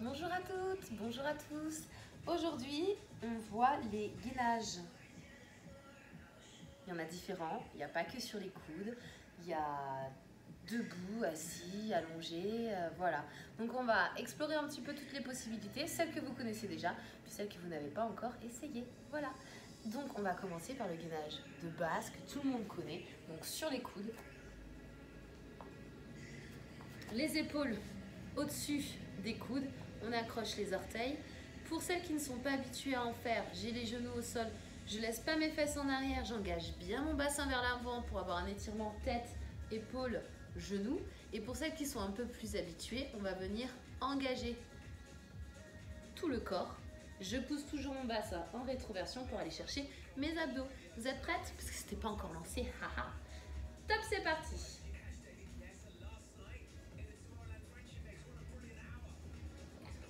Bonjour à toutes, bonjour à tous. Aujourd'hui, on voit les gainages. Il y en a différents, il n'y a pas que sur les coudes. Il y a debout, assis, allongé, voilà. Donc on va explorer un petit peu toutes les possibilités, celles que vous connaissez déjà, puis celles que vous n'avez pas encore essayées. Voilà. Donc on va commencer par le gainage de base que tout le monde connaît, donc sur les coudes. Les épaules au-dessus des coudes, on accroche les orteils. Pour celles qui ne sont pas habituées à en faire, j'ai les genoux au sol, je laisse pas mes fesses en arrière, j'engage bien mon bassin vers l'avant pour avoir un étirement tête, épaules, genoux. Et pour celles qui sont un peu plus habituées, on va venir engager tout le corps. Je pousse toujours mon bassin en rétroversion pour aller chercher mes abdos. Vous êtes prêtes? Parce que c'était pas encore lancé. Top, c'est parti.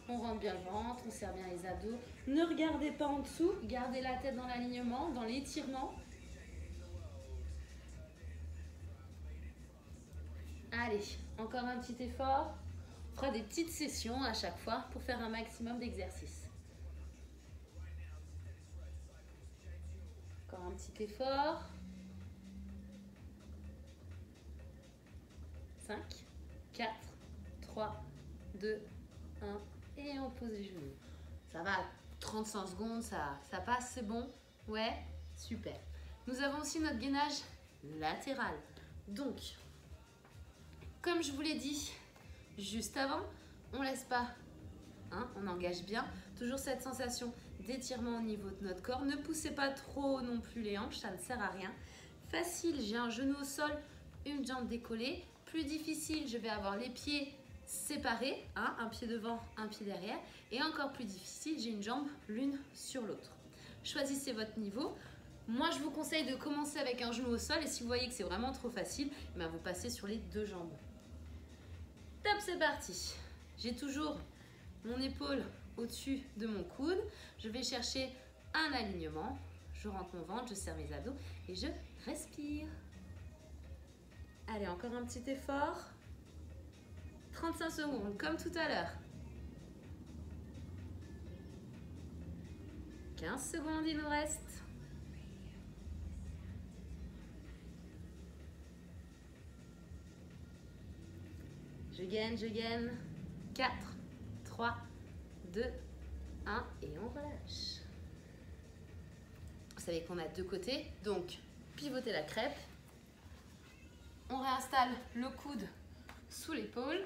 On rentre bien le ventre, on serre bien les abdos. Ne regardez pas en dessous, gardez la tête dans l'alignement, dans l'étirement. Allez, encore un petit effort. On fera des petites sessions à chaque fois pour faire un maximum d'exercices. Encore un petit effort. 5, 4, 3, 2, 1. Et on pose les genoux. Ça va, 35 secondes, ça passe, c'est bon? Ouais, super. Nous avons aussi notre gainage latéral. Donc, comme je vous l'ai dit juste avant, on ne laisse pas, hein, on engage bien. Toujours cette sensation d'étirement au niveau de notre corps. Ne poussez pas trop non plus les hanches, ça ne sert à rien. Facile, j'ai un genou au sol, une jambe décollée. Plus difficile, je vais avoir les pieds séparés, hein, un pied devant, un pied derrière. Et encore plus difficile, j'ai une jambe l'une sur l'autre. Choisissez votre niveau. Moi, je vous conseille de commencer avec un genou au sol. Et si vous voyez que c'est vraiment trop facile, eh bien, vous passez sur les deux jambes. Top, c'est parti. J'ai toujours mon épaule au-dessus de mon coude. Je vais chercher un alignement. Je rentre mon ventre, je serre mes abdos et je respire. Allez, encore un petit effort. 35 secondes, comme tout à l'heure. 15 secondes, il nous reste. Je gaine. 4, 3, 2, 1 et on relâche. Vous savez qu'on a deux côtés, donc pivotez la crêpe. On réinstalle le coude sous l'épaule.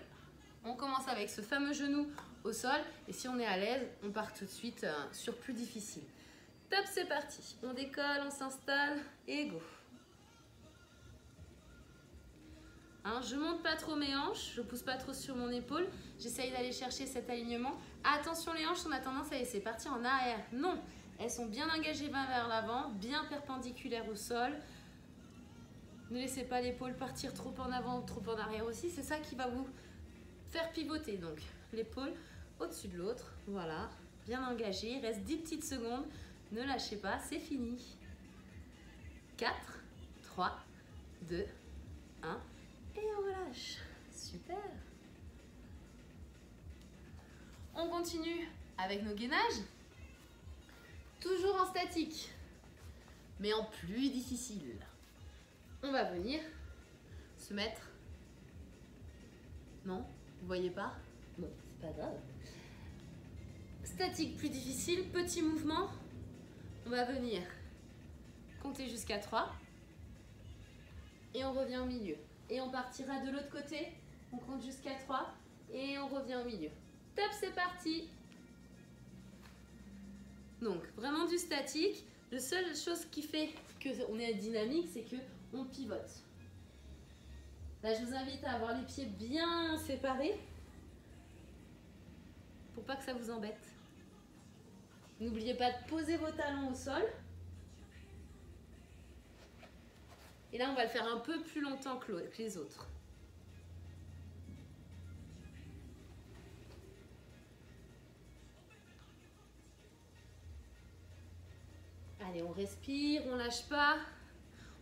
On commence avec ce fameux genou au sol et si on est à l'aise, on part tout de suite sur plus difficile. Top, c'est parti. On décolle, on s'installe et go. Hein, je monte pas trop mes hanches, je pousse pas trop sur mon épaule. J'essaye d'aller chercher cet alignement. Attention, les hanches, on a tendance à laisser partir en arrière. Non, elles sont bien engagées vers l'avant, bien perpendiculaires au sol. Ne laissez pas l'épaule partir trop en avant ou trop en arrière aussi. C'est ça qui va vous faire pivoter. Donc, l'épaule au-dessus de l'autre. Voilà, bien engagée. Il reste 10 petites secondes. Ne lâchez pas, c'est fini. 4, 3, 2, 1. Et on relâche. Super. On continue avec nos gainages. Toujours en statique, mais en plus difficile. On va venir se mettre... Non, vous voyez pas? Bon, c'est pas grave. Statique plus difficile, petit mouvement. On va venir compter jusqu'à 3. Et on revient au milieu. Et on partira de l'autre côté. On compte jusqu'à 3. Et on revient au milieu. Top, c'est parti. Donc, vraiment du statique. La seule chose qui fait qu'on est dynamique, c'est qu'on pivote. Là, je vous invite à avoir les pieds bien séparés pour pas que ça vous embête. N'oubliez pas de poser vos talons au sol. Et là, on va le faire un peu plus longtemps que les autres. Allez, on respire, on lâche pas.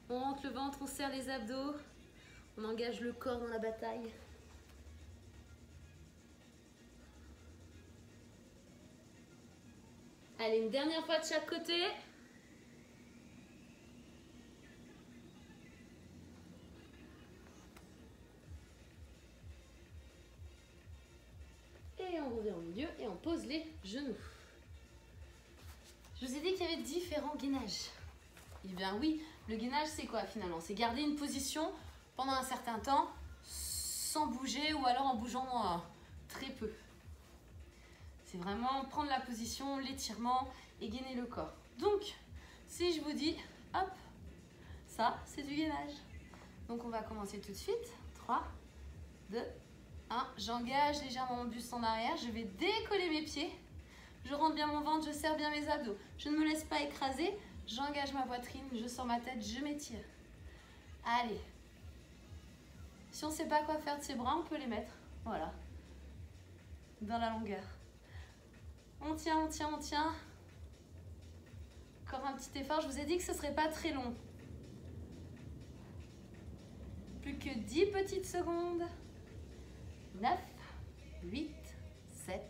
On rentre le ventre, on serre les abdos. On engage le corps dans la bataille. Allez, une dernière fois de chaque côté. Et on revient au milieu et on pose les genoux. Je vous ai dit qu'il y avait différents gainages. Eh bien oui, le gainage c'est quoi finalement? C'est garder une position pendant un certain temps sans bouger ou alors en bougeant très peu. C'est vraiment prendre la position, l'étirement et gainer le corps. Donc, si je vous dis, hop, ça c'est du gainage. Donc on va commencer tout de suite. 3, 2, 1. J'engage légèrement mon buste en arrière. Je vais décoller mes pieds. Je rentre bien mon ventre, je serre bien mes abdos. Je ne me laisse pas écraser. J'engage ma poitrine, je sors ma tête, je m'étire. Allez. Si on ne sait pas quoi faire de ses bras, on peut les mettre. Voilà. Dans la longueur. On tient, on tient, on tient. Encore un petit effort. Je vous ai dit que ce ne serait pas très long. Plus que 10 petites secondes. 9, 8, 7,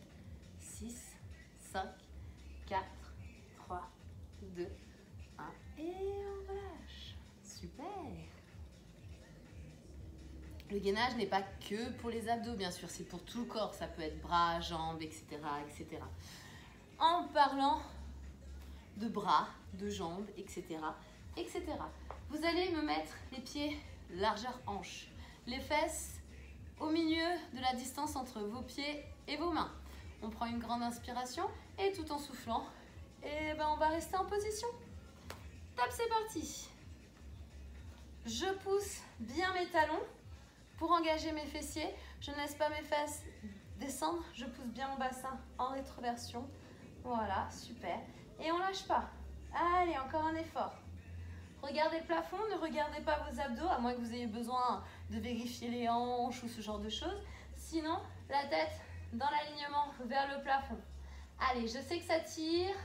6, 5, 4, 3, 2, 1. Et on relâche. Super. Le gainage n'est pas que pour les abdos, bien sûr. C'est pour tout le corps. Ça peut être bras, jambes, etc., etc. En parlant de bras, de jambes, etc., etc. Vous allez me mettre les pieds largeur hanche. Les fesses au milieu de la distance entre vos pieds et vos mains. On prend une grande inspiration et tout en soufflant, et ben on va rester en position. Top, c'est parti. Je pousse bien mes talons pour engager mes fessiers. Je ne laisse pas mes fesses descendre. Je pousse bien mon bassin en rétroversion. Voilà, super. Et on ne lâche pas. Allez, encore un effort. Regardez le plafond, ne regardez pas vos abdos, à moins que vous ayez besoin de vérifier les hanches ou ce genre de choses. Sinon, la tête dans l'alignement vers le plafond. Allez, je sais que ça tire.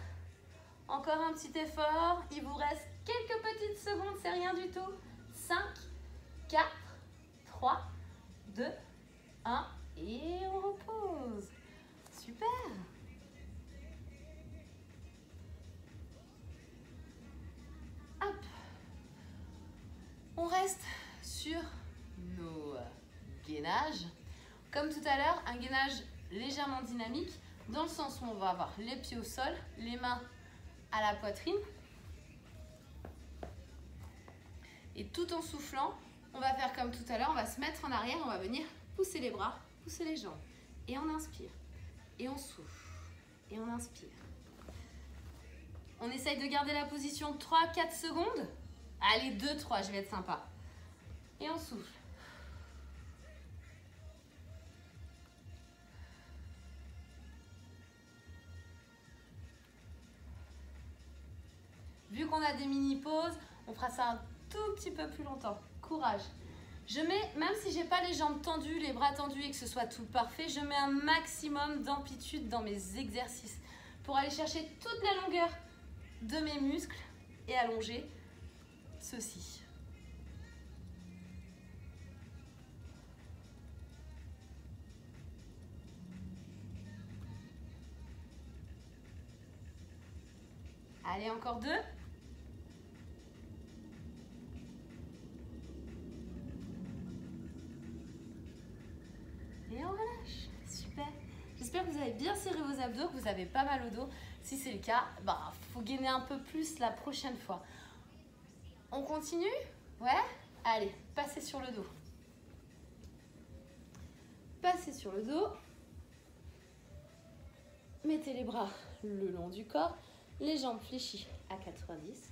Encore un petit effort. Il vous reste quelques petites secondes, c'est rien du tout. 5, 4, 3, 2, 1. Et on repose. Super. Hop. On reste sur nos gainages. Comme tout à l'heure, un gainage légèrement dynamique, dans le sens où on va avoir les pieds au sol, les mains à la poitrine. Et tout en soufflant, on va faire comme tout à l'heure, on va se mettre en arrière, on va venir pousser les bras, pousser les jambes. Et on inspire, et on souffle, et on inspire. On essaye de garder la position 3-4 secondes. Allez, 2-3, je vais être sympa. Et on souffle. Vu qu'on a des mini-pauses, on fera ça un tout petit peu plus longtemps. Courage. Je mets, même si j'ai pas les jambes tendues, les bras tendus et que ce soit tout parfait, je mets un maximum d'amplitude dans mes exercices pour aller chercher toute la longueur de mes muscles et allonger ceci. Allez, encore 2. Et on relâche. Super. J'espère que vous avez bien serré vos abdos, que vous avez pas mal au dos. Si c'est le cas, bah, faut gainer un peu plus la prochaine fois. On continue? Ouais? Allez, passez sur le dos. Passez sur le dos. Mettez les bras le long du corps, les jambes fléchies à 90.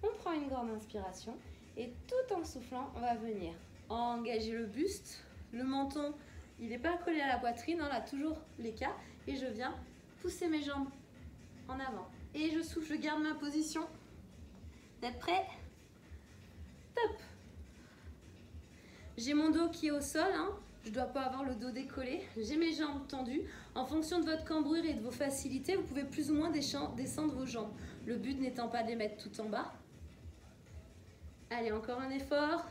On prend une grande inspiration et tout en soufflant, on va venir engager le buste. Le menton, il n'est pas collé à la poitrine, on a toujours l'écart. Et je viens pousser mes jambes en avant. Et je souffle, je garde ma position. Vous êtes prêts? Top! J'ai mon dos qui est au sol, hein. Je ne dois pas avoir le dos décollé. J'ai mes jambes tendues. En fonction de votre cambrure et de vos facilités, vous pouvez plus ou moins descendre vos jambes. Le but n'étant pas de les mettre tout en bas. Allez, encore un effort.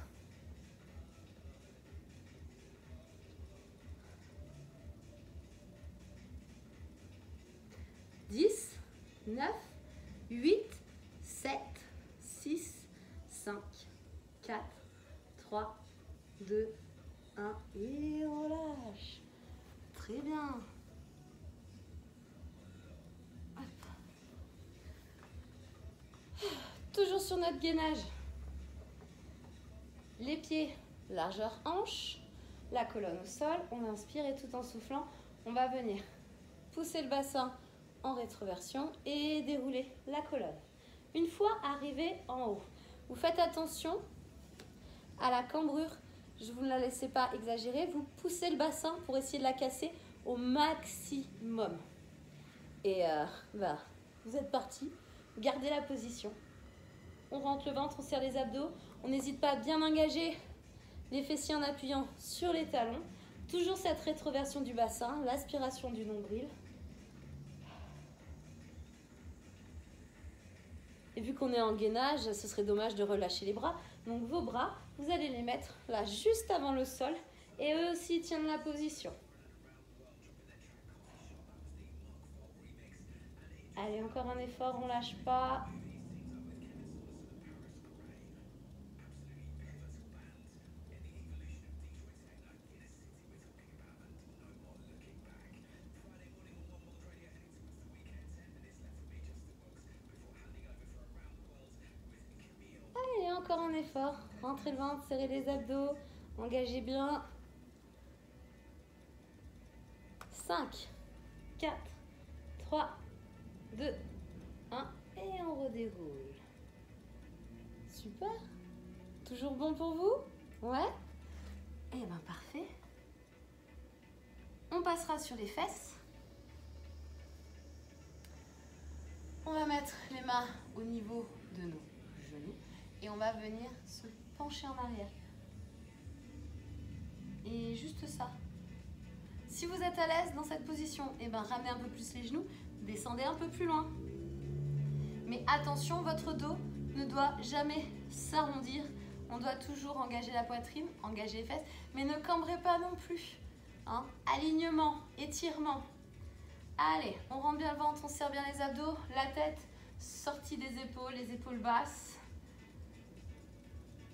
« 10, 9, 8, 7, 6, 5, 4, 3, 2, 1 et relâche. Très bien. Hop. Toujours sur notre gainage. Les pieds, largeur hanche, la colonne au sol. On inspire et tout en soufflant, on va venir pousser le bassin en rétroversion et dérouler la colonne. Une fois arrivé en haut, vous faites attention à la cambrure. Je vous ne la laissez pas exagérer. Vous poussez le bassin pour essayer de la casser au maximum. Et vous êtes parti. Gardez la position. On rentre le ventre, on serre les abdos. On n'hésite pas à bien engager les fessiers en appuyant sur les talons. Toujours cette rétroversion du bassin, l'aspiration du nombril. Et vu qu'on est en gainage, ce serait dommage de relâcher les bras. Donc vos bras, vous allez les mettre là, juste avant le sol. Et eux aussi tiennent la position. Allez, encore un effort, on ne lâche pas. Allez, encore un effort. Rentrez le ventre, serrez les abdos, engagez bien. 5, 4, 3, 2, 1 et on redéroule. Super. Toujours bon pour vous? Ouais? Eh bien parfait. On passera sur les fesses. On va mettre les mains au niveau de nos genoux et on va venir se pencher en arrière. Et juste ça. Si vous êtes à l'aise dans cette position, eh ben ramenez un peu plus les genoux, descendez un peu plus loin. Mais attention, votre dos ne doit jamais s'arrondir. On doit toujours engager la poitrine, engager les fesses, mais ne cambrez pas non plus. Hein? Alignement, étirement. Allez, on rentre bien le ventre, on serre bien les abdos, la tête sortie des épaules, les épaules basses.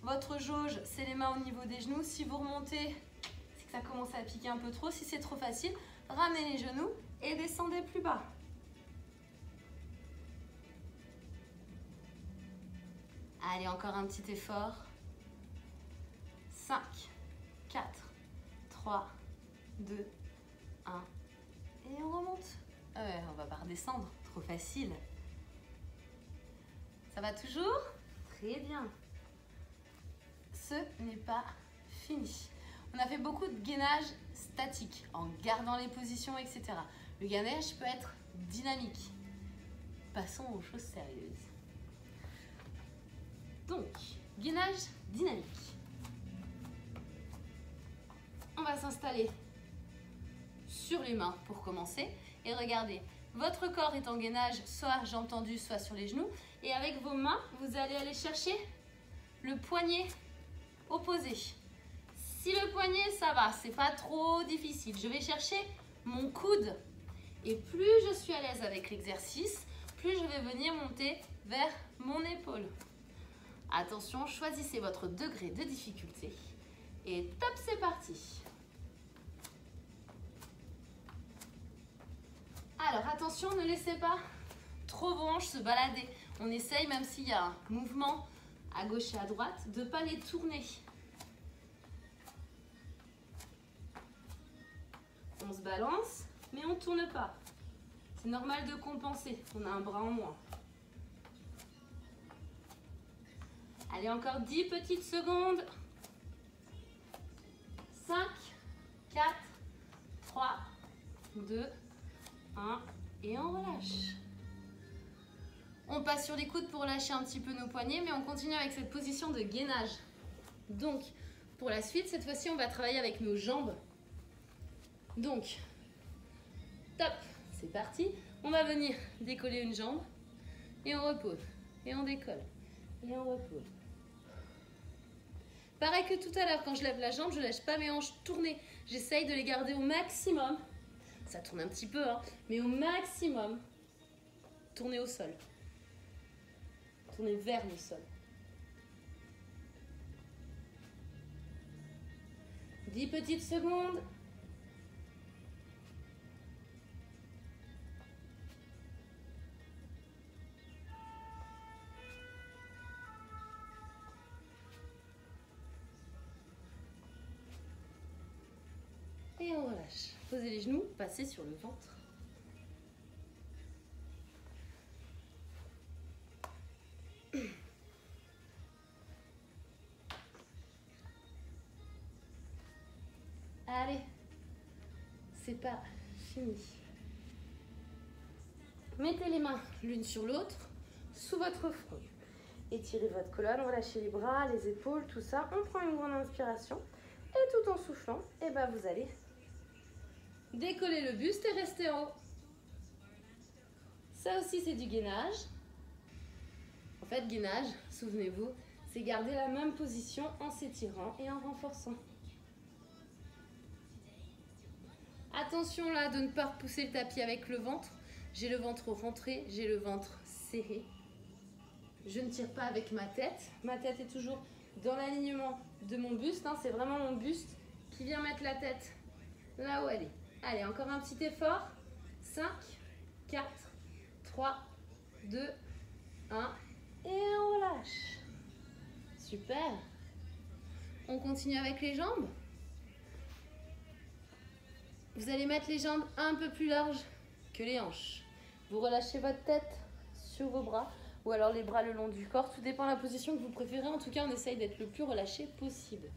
Votre jauge, c'est les mains au niveau des genoux. Si vous remontez, c'est que ça commence à piquer un peu trop. Si c'est trop facile, ramenez les genoux et descendez plus bas. Allez, encore un petit effort. 5, 4, 3, 2, 1. Et on remonte. On va pas redescendre, trop facile. Ça va toujours? Très bien. Ce n'est pas fini. On a fait beaucoup de gainage statique, en gardant les positions, etc. Le gainage peut être dynamique. Passons aux choses sérieuses. Donc, gainage dynamique. On va s'installer sur les mains pour commencer. Et regardez, votre corps est en gainage, soit jambes tendues, soit sur les genoux. Et avec vos mains, vous allez aller chercher le poignet opposé. Si le poignet, ça va, c'est pas trop difficile. Je vais chercher mon coude. Et plus je suis à l'aise avec l'exercice, plus je vais venir monter vers mon épaule. Attention, choisissez votre degré de difficulté. Et top, c'est parti. Alors attention, ne laissez pas trop vos hanches se balader. On essaye, même s'il y a un mouvement à gauche et à droite, de ne pas les tourner. On se balance, mais on ne tourne pas. C'est normal de compenser, on a un bras en moins. Allez, encore 10 petites secondes. 5, 4, 3, 2, 1 et on relâche. On passe sur les coudes pour lâcher un petit peu nos poignets, mais on continue avec cette position de gainage. Donc, pour la suite, cette fois-ci, on va travailler avec nos jambes. Donc, top, c'est parti. On va venir décoller une jambe et on repose. Et on décolle. Et on repose. Pareil que tout à l'heure, quand je lève la jambe, je ne lâche pas mes hanches tournées. J'essaye de les garder au maximum. Ça tourne un petit peu, hein, mais au maximum. tournez au sol. Tournez vers le sol. 10 petites secondes. Et on relâche. Posez les genoux, passez sur le ventre. Allez, c'est pas fini. Mettez les mains l'une sur l'autre, sous votre front. Étirez votre colonne, relâchez les bras, les épaules, tout ça. On prend une grande inspiration. Et tout en soufflant, et ben vous allez décoller le buste et rester en haut. Ça aussi, c'est du gainage. En fait, gainage, souvenez-vous, c'est garder la même position en s'étirant et en renforçant. Attention là de ne pas repousser le tapis avec le ventre. J'ai le ventre rentré, j'ai le ventre serré. Je ne tire pas avec ma tête. Ma tête est toujours dans l'alignement de mon buste. Hein. C'est vraiment mon buste qui vient mettre la tête là où elle est. Allez, encore un petit effort. 5, 4, 3, 2, 1. Et on relâche. Super. On continue avec les jambes. Vous allez mettre les jambes un peu plus larges que les hanches. Vous relâchez votre tête sur vos bras ou alors les bras le long du corps. Tout dépend de la position que vous préférez. En tout cas, on essaye d'être le plus relâché possible.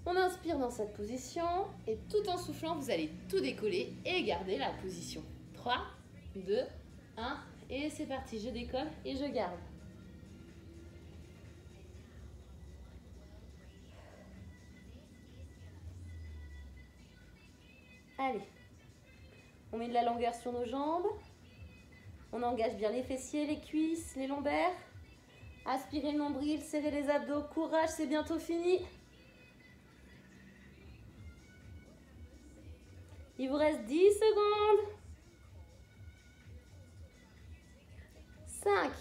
On inspire dans cette position et tout en soufflant, vous allez tout décoller et garder la position. 3, 2, 1 et c'est parti. Je décolle et je garde. Allez, on met de la longueur sur nos jambes. On engage bien les fessiers, les cuisses, les lombaires. Aspirez le nombril, serrez les abdos. Courage, c'est bientôt fini. Il vous reste 10 secondes. 5,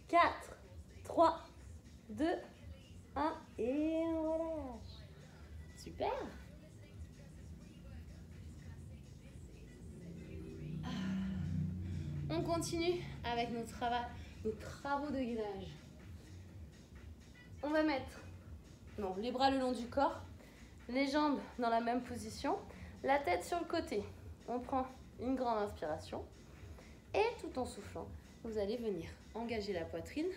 4, 3, 2, 1 et on relâche. Super. On continue avec nos travaux de gainage. On va mettre les bras le long du corps, les jambes dans la même position, la tête sur le côté. On prend une grande inspiration et tout en soufflant, vous allez venir engager la poitrine,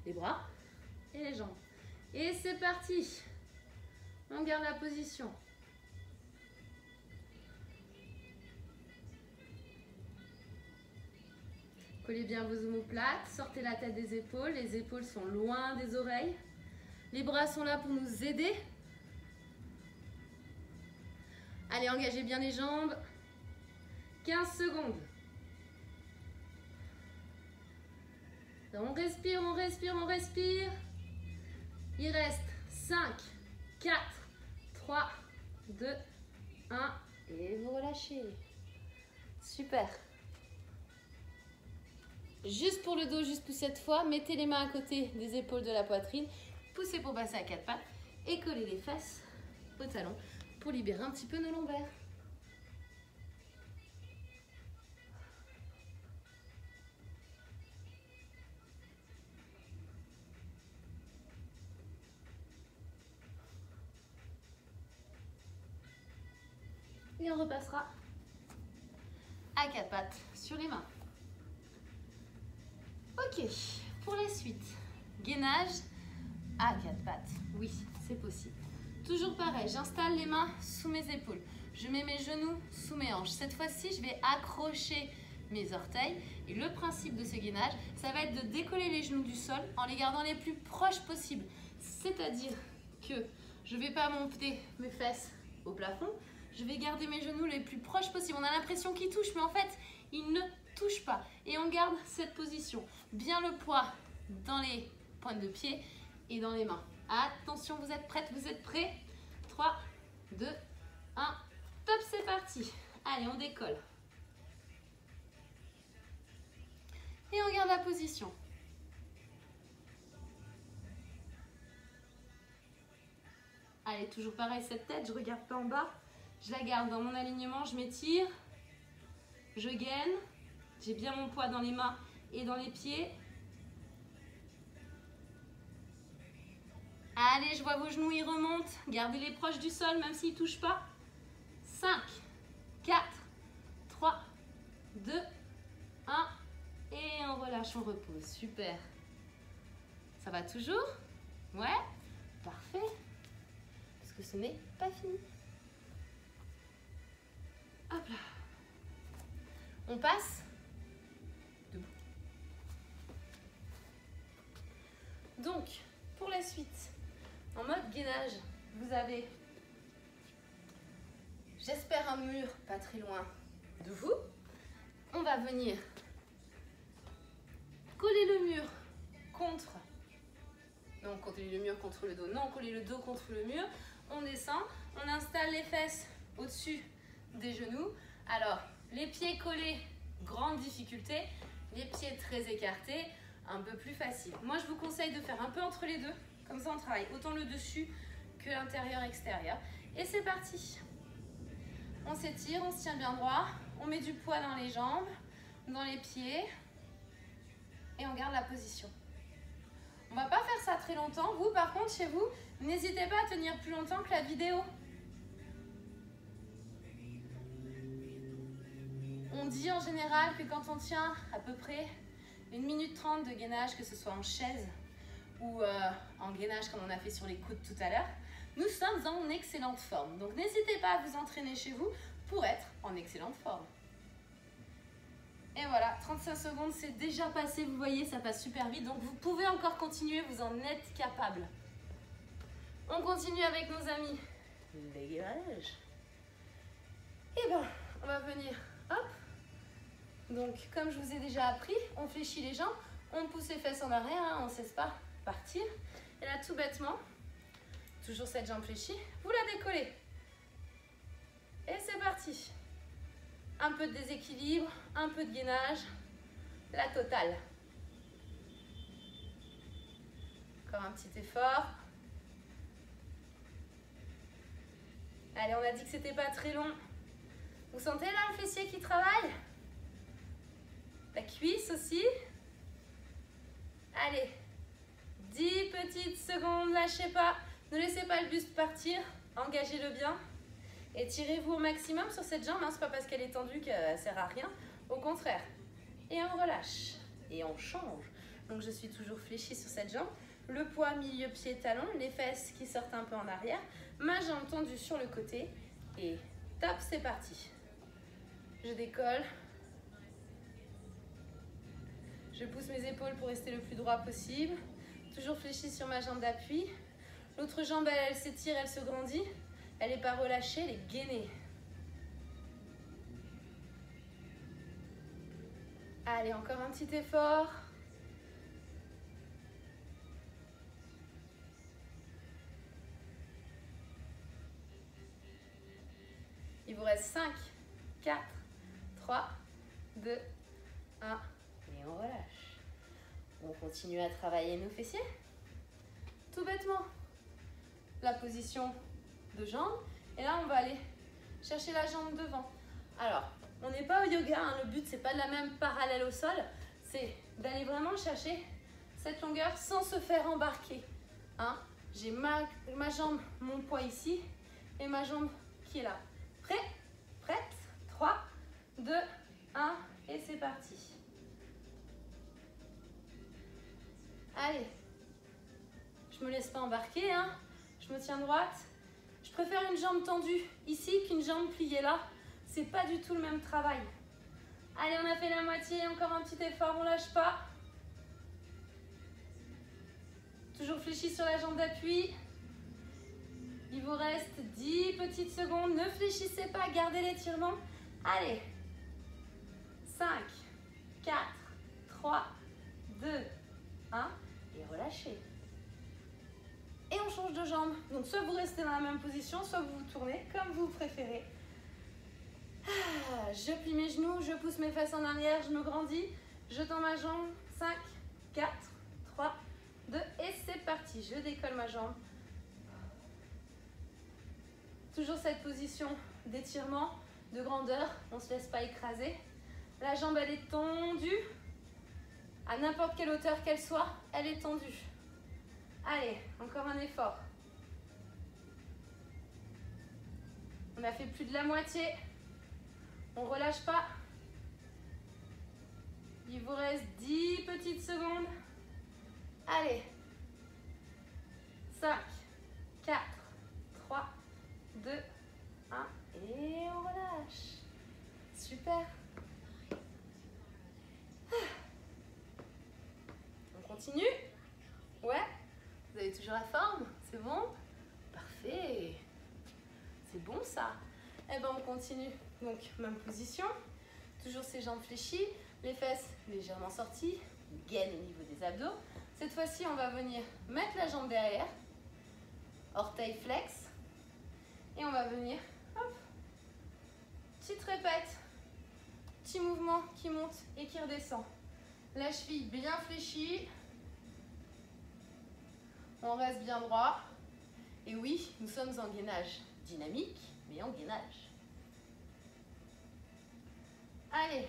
les bras et les jambes. Et c'est parti. On garde la position. Collez bien vos omoplates, sortez la tête des épaules, les épaules sont loin des oreilles. Les bras sont là pour nous aider. Allez, engagez bien les jambes. 15 secondes. On respire, on respire, on respire. Il reste 5, 4, 3, 2, 1 et vous relâchez. Super. Juste pour le dos, juste pour cette fois, mettez les mains à côté des épaules de la poitrine, poussez pour passer à 4 pattes et collez les fesses au talon pour libérer un petit peu nos lombaires. Et on repassera à 4 pattes sur les mains. Ok, pour la suite, gainage à 4 pattes. Oui, c'est possible. Toujours pareil, j'installe les mains sous mes épaules. Je mets mes genoux sous mes hanches. Cette fois-ci, je vais accrocher mes orteils. Et le principe de ce gainage, ça va être de décoller les genoux du sol en les gardant les plus proches possibles. C'est-à-dire que je ne vais pas monter mes fesses au plafond. Je vais garder mes genoux les plus proches possibles. On a l'impression qu'ils touchent, mais en fait, ils ne touchent pas. Et on garde cette position. Bien le poids dans les pointes de pied et dans les mains. Attention, vous êtes prêtes, vous êtes prêts? 3, 2, 1, top, c'est parti. Allez, on décolle. Et on garde la position. Allez, toujours pareil, cette tête, je regarde pas en bas. Je la garde dans mon alignement, je m'étire. Je gaine. J'ai bien mon poids dans les mains et dans les pieds. Allez, je vois vos genoux, ils remontent. Gardez-les proches du sol, même s'ils ne touchent pas. 5, 4, 3, 2, 1. Et on relâche, on repose. Super. Ça va toujours? Ouais? Parfait. Parce que ce n'est pas fini. Hop là. On passe debout. Donc, pour la suite, en mode gainage, vous avez, j'espère, un mur pas très loin de vous. On va venir coller le mur contre, non, coller le mur contre le dos, non, coller le dos contre le mur. On descend, on installe les fesses au-dessus des genoux. Alors, les pieds collés, grande difficulté. Les pieds très écartés, un peu plus facile. Moi, je vous conseille de faire un peu entre les deux. Comme ça, on travaille autant le dessus que l'intérieur-extérieur. Et c'est parti. On s'étire, on se tient bien droit. On met du poids dans les jambes, dans les pieds. Et on garde la position. On ne va pas faire ça très longtemps. Vous, par contre, chez vous, n'hésitez pas à tenir plus longtemps que la vidéo. On dit en général que quand on tient à peu près 1 minute 30 de gainage, que ce soit en chaise ou en gainage comme on a fait sur les coudes tout à l'heure, nous sommes en excellente forme. Donc n'hésitez pas à vous entraîner chez vous pour être en excellente forme. Et voilà, 35 secondes, c'est déjà passé, vous voyez, ça passe super vite. Donc vous pouvez encore continuer, vous en êtes capable. On continue avec nos amis les gainages. Et bien, on va venir, hop. Donc, comme je vous ai déjà appris, on fléchit les jambes, on pousse les fesses en arrière, hein, on ne cesse pas partir. Et là, tout bêtement, toujours cette jambe fléchie, vous la décollez. Et c'est parti. Un peu de déséquilibre, un peu de gainage, la totale. Encore un petit effort. Allez, on a dit que c'était pas très long. Vous sentez là le fessier qui travaille? La cuisse aussi. Allez, 10 petites secondes, lâchez pas. Ne laissez pas le buste partir, engagez-le bien. Étirez-vous au maximum sur cette jambe, hein. C'est pas parce qu'elle est tendue qu'elle sert à rien, au contraire. Et on relâche, et on change. Donc je suis toujours fléchie sur cette jambe. Le poids milieu pied talon, les fesses qui sortent un peu en arrière. Ma jambe tendue sur le côté. Et top, c'est parti. Je décolle. Je pousse mes épaules pour rester le plus droit possible. Toujours fléchie sur ma jambe d'appui. L'autre jambe, elle s'étire, elle se grandit. Elle n'est pas relâchée, elle est gainée. Allez, encore un petit effort. Il vous reste 5, 4, 3, 2, 1. Et on relâche. On continue à travailler nos fessiers. Tout bêtement. La position de jambe. Et là, on va aller chercher la jambe devant. Alors, on n'est pas au yoga. Hein, le but, c'est pas de la même parallèle au sol. C'est d'aller vraiment chercher cette longueur sans se faire embarquer. Hein, j'ai ma jambe, mon poids ici. Et ma jambe qui est là. Prêt? Prête? 3, 2, 1. Et c'est parti. Allez. Je me laisse pas embarquer. Hein. Je me tiens droite. Je préfère une jambe tendue ici qu'une jambe pliée là. C'est pas du tout le même travail. Allez, on a fait la moitié. Encore un petit effort, on lâche pas. Toujours fléchi sur la jambe d'appui. Il vous reste 10 petites secondes. Ne fléchissez pas, gardez l'étirement. Allez. 5, 4, 3, 2, 1. Et relâchez. Et on change de jambe. Donc soit vous restez dans la même position, soit vous vous tournez comme vous préférez. Je plie mes genoux, je pousse mes fesses en arrière, je me grandis. Je tends ma jambe. 5, 4, 3, 2 et c'est parti. Je décolle ma jambe. Toujours cette position d'étirement, de grandeur. On ne se laisse pas écraser. La jambe, elle est tendue. À n'importe quelle hauteur qu'elle soit, elle est tendue. Allez, encore un effort. On a fait plus de la moitié. On ne relâche pas. Il vous reste 10 petites secondes. Allez. 5, 4, 3, 2, 1. Et on relâche. Super. On continue? Ouais? Vous avez toujours la forme? C'est bon? Parfait. C'est bon ça. Eh bien on continue. Donc même position. Toujours ces jambes fléchies. Les fesses légèrement sorties. Gaine au niveau des abdos. Cette fois-ci on va venir mettre la jambe derrière. Orteil flex. Et on va venir, hop, petite répète. Petit mouvement qui monte et qui redescend. La cheville bien fléchie. On reste bien droit. Et oui, nous sommes en gainage dynamique, mais en gainage. Allez.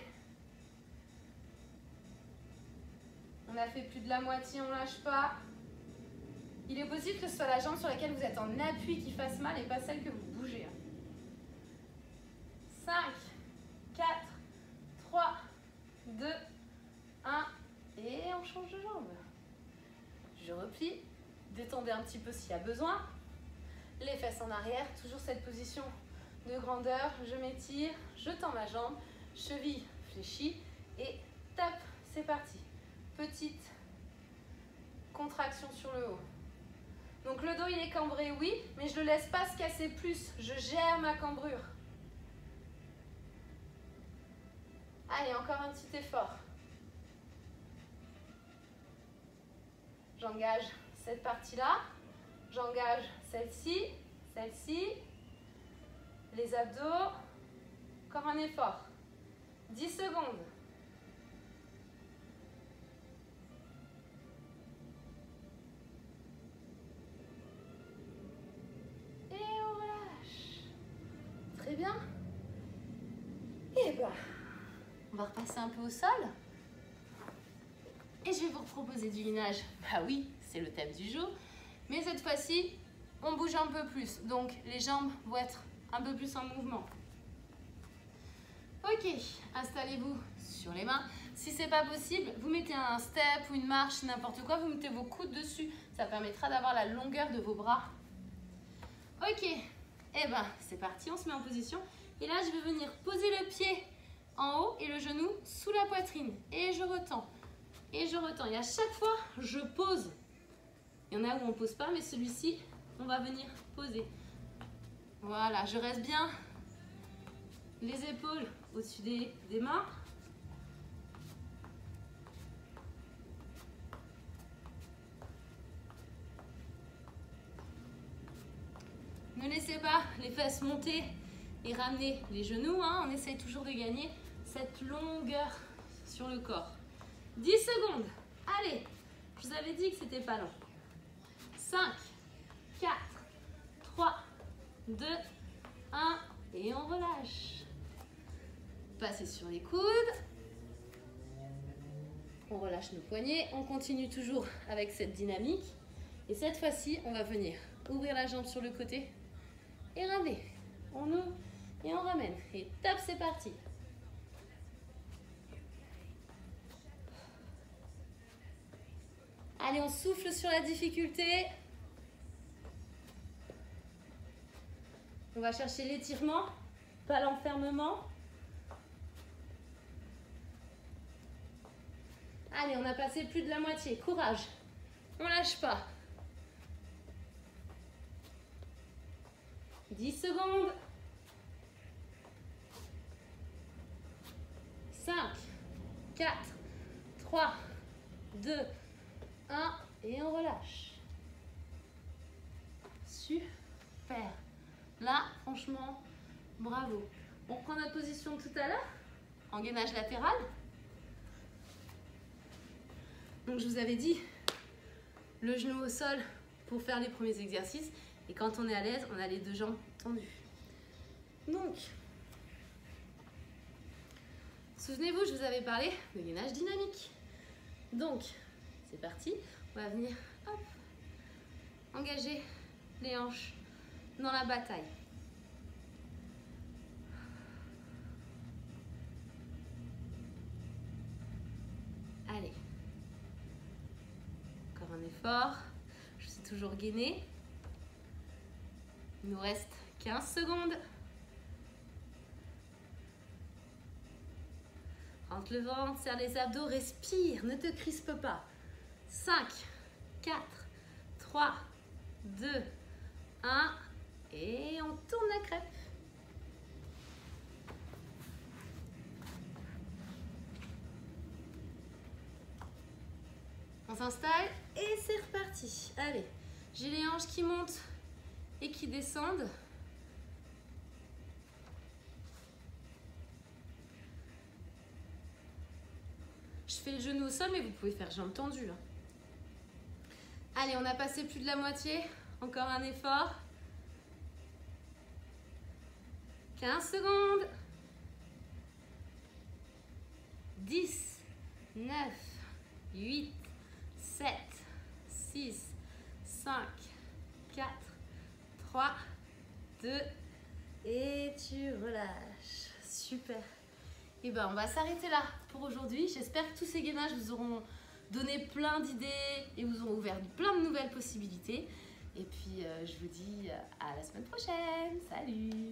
On a fait plus de la moitié, on ne lâche pas. Il est possible que ce soit la jambe sur laquelle vous êtes en appui qui fasse mal et pas celle que vous bougez. 5, 4, 3, 2, 1. Et on change de jambe. Je replie. Détendez un petit peu s'il y a besoin. Les fesses en arrière. Toujours cette position de grandeur. Je m'étire. Je tends ma jambe. Cheville fléchie. Et tape. C'est parti. Petite contraction sur le haut. Donc le dos il est cambré, oui, mais je ne le laisse pas se casser plus. Je gère ma cambrure. Allez, encore un petit effort. J'engage cette partie-là. J'engage celle-ci, celle-ci. Les abdos. Encore un effort. 10 secondes. Très bien. Et ben, on va repasser un peu au sol. Et je vais vous proposer du gainage. Bah oui, c'est le thème du jour. Mais cette fois-ci, on bouge un peu plus. Donc, les jambes vont être un peu plus en mouvement. Ok, installez-vous sur les mains. Si c'est pas possible, vous mettez un step ou une marche, n'importe quoi. Vous mettez vos coudes dessus. Ça permettra d'avoir la longueur de vos bras. Ok. Eh ben, c'est parti, on se met en position. Et là, je vais venir poser le pied en haut et le genou sous la poitrine. Et je retends. Et je retends. Et à chaque fois, je pose. Il y en a où on ne pose pas, mais celui-ci, on va venir poser. Voilà, je reste bien les épaules au-dessus des mains. Ne laissez pas les fesses monter et ramener les genoux. Hein. On essaye toujours de gagner cette longueur sur le corps. 10 secondes. Allez, je vous avais dit que c'était pas long. 5, 4, 3, 2, 1. Et on relâche. Passez sur les coudes. On relâche nos poignets. On continue toujours avec cette dynamique. Et cette fois-ci, on va venir ouvrir la jambe sur le côté. Et ramener. On ouvre et on ramène. Et tape, c'est parti. Allez, on souffle sur la difficulté. On va chercher l'étirement, pas l'enfermement. Allez, on a passé plus de la moitié. Courage. On lâche pas. 10 secondes. 5, 4, 3, 2, 1. Et on relâche. Super. Là, franchement, bravo. On reprend notre position de tout à l'heure, en gainage latéral. Donc je vous avais dit, le genou au sol pour faire les premiers exercices. Et quand on est à l'aise, on a les deux jambes tendues. Donc, souvenez-vous, je vous avais parlé de gainage dynamique. Donc, c'est parti. On va venir, hop, engager les hanches dans la bataille. Allez. Encore un effort. Je suis toujours gainée. Il nous reste 15 secondes. Rentre le ventre, serre les abdos, respire, ne te crispe pas. 5, 4, 3, 2, 1 et on tourne la crêpe. On s'installe et c'est reparti. Allez, j'ai les hanches qui montent et qui descendent. Je fais le genou au sol, mais vous pouvez faire jambes tendues. Allez, on a passé plus de la moitié. Encore un effort. 15 secondes. 10, 9, 8, 7, 6, 5, 4, 3, 2 et tu relâches. Super. Et ben on va s'arrêter là pour aujourd'hui. J'espère que tous ces gainages vous auront donné plein d'idées et vous auront ouvert plein de nouvelles possibilités. Et puis je vous dis à la semaine prochaine. Salut!